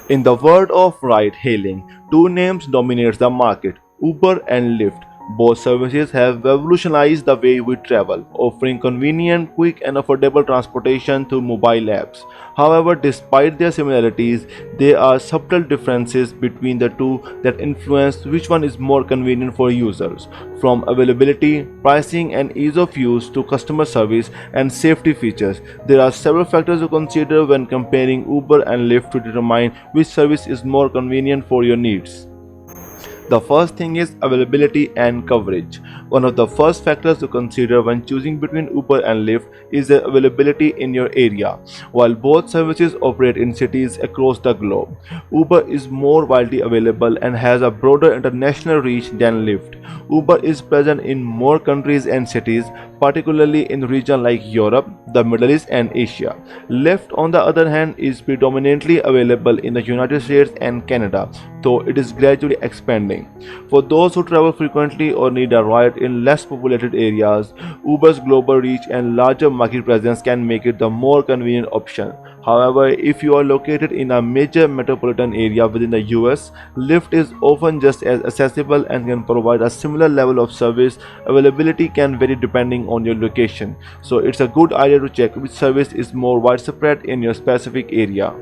In the world of ride-hailing, two names dominate the market: Uber and Lyft. Both services have revolutionized the way we travel, offering convenient, quick, and affordable transportation through mobile apps. However, despite their similarities, there are subtle differences between the two that influence which one is more convenient for users. From availability, pricing, and ease of use to customer service and safety features, there are several factors to consider when comparing Uber and Lyft to determine which service is more convenient for your needs. The first thing is availability and coverage. One of the first factors to consider when choosing between Uber and Lyft is the availability in your area. While both services operate in cities across the globe, Uber is more widely available and has a broader international reach than Lyft. Uber is present in more countries and cities, particularly in regions like Europe, the Middle East, and Asia. Lyft, on the other hand, is predominantly available in the United States and Canada, though it is gradually expanding. For those who travel frequently or need a ride in less populated areas, Uber's global reach and larger market presence can make it the more convenient option. However, if you are located in a major metropolitan area within the US, Lyft is often just as accessible and can provide a similar level of service. Availability can vary depending on your location, so it's a good idea to check which service is more widespread in your specific area.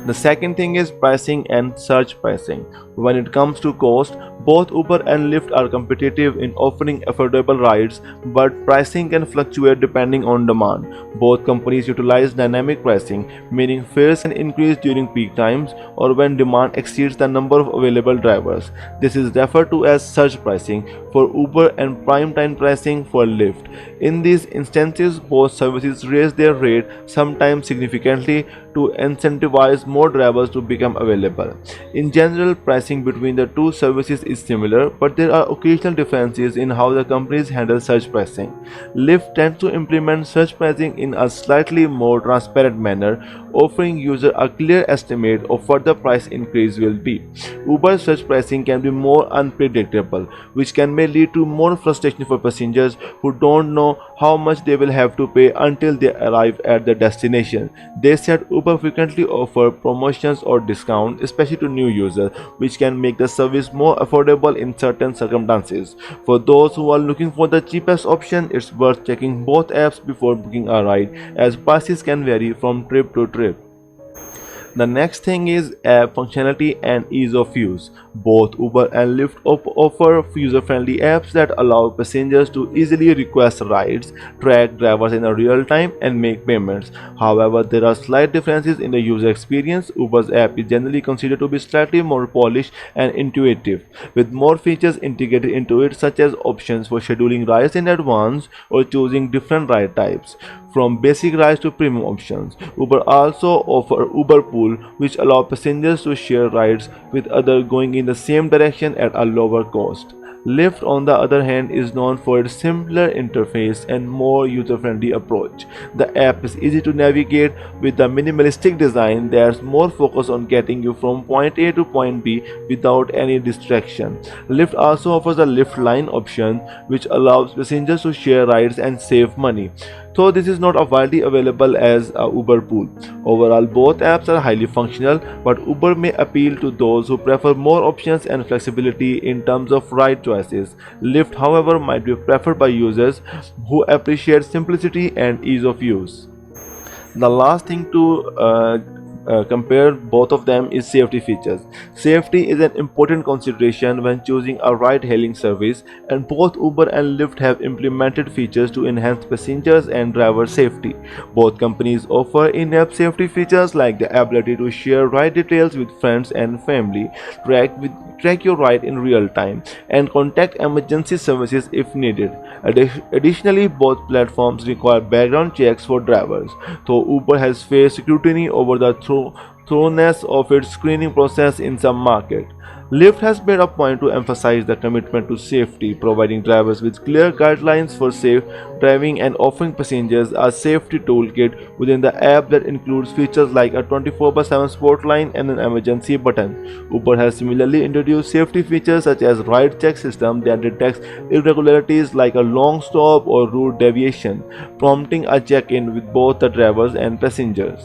The second thing is pricing and surge pricing. When it comes to cost, both Uber and Lyft are competitive in offering affordable rides, but pricing can fluctuate depending on demand. Both companies utilize dynamic pricing, meaning fares can increase during peak times or when demand exceeds the number of available drivers. This is referred to as surge pricing for Uber and prime time pricing for Lyft. In these instances, both services raise their rate, sometimes significantly, to incentivize more drivers to become available. In general, pricing between the two services is similar, but there are occasional differences in how the companies handle surge pricing. Lyft tends to implement surge pricing in a slightly more transparent manner, offering users a clear estimate of what the price increase will be. Uber surge pricing can be more unpredictable, which may lead to more frustration for passengers who don't know how much they will have to pay until they arrive at their destination. They said Uber frequently offer promotions or discounts, especially to new users, which can make the service more affordable in certain circumstances. For those who are looking for the cheapest option, it's worth checking both apps before booking a ride, as prices can vary from trip to trip. The next thing is app functionality and ease of use. Both Uber and Lyft offer user-friendly apps that allow passengers to easily request rides, track drivers in real time, and make payments. However, there are slight differences in the user experience. Uber's app is generally considered to be slightly more polished and intuitive, with more features integrated into it, such as options for scheduling rides in advance or choosing different ride types, from basic rides to premium options. Uber also offers Uber Pool, which allow passengers to share rides with others going in the same direction at a lower cost. Lyft, on the other hand, is known for its simpler interface and more user-friendly approach. The app is easy to navigate with a minimalistic design that's more focused on getting you from point A to point B without any distraction. Lyft also offers a Lyft Line option, which allows passengers to share rides and save money, though this is not widely available as a Uber Pool. Overall, both apps are highly functional, but Uber may appeal to those who prefer more options and flexibility in terms of ride choices. Lyft, however, might be preferred by users who appreciate simplicity and ease of use. The last thing to compare both of them is safety features. Safety is an important consideration when choosing a ride-hailing service, and both Uber and Lyft have implemented features to enhance passengers and driver safety. Both companies offer in-app safety features like the ability to share ride details with friends and family, track your ride in real time, and contact emergency services if needed. Additionally, both platforms require background checks for drivers, though Uber has faced scrutiny over the thoroughness of its screening process in some markets. Lyft has made a point to emphasize the commitment to safety, providing drivers with clear guidelines for safe driving and offering passengers a safety toolkit within the app that includes features like a 24/7 sport line and an emergency button. Uber has similarly introduced safety features such as ride check system that detects irregularities like a long stop or route deviation, prompting a check-in with both the drivers and passengers.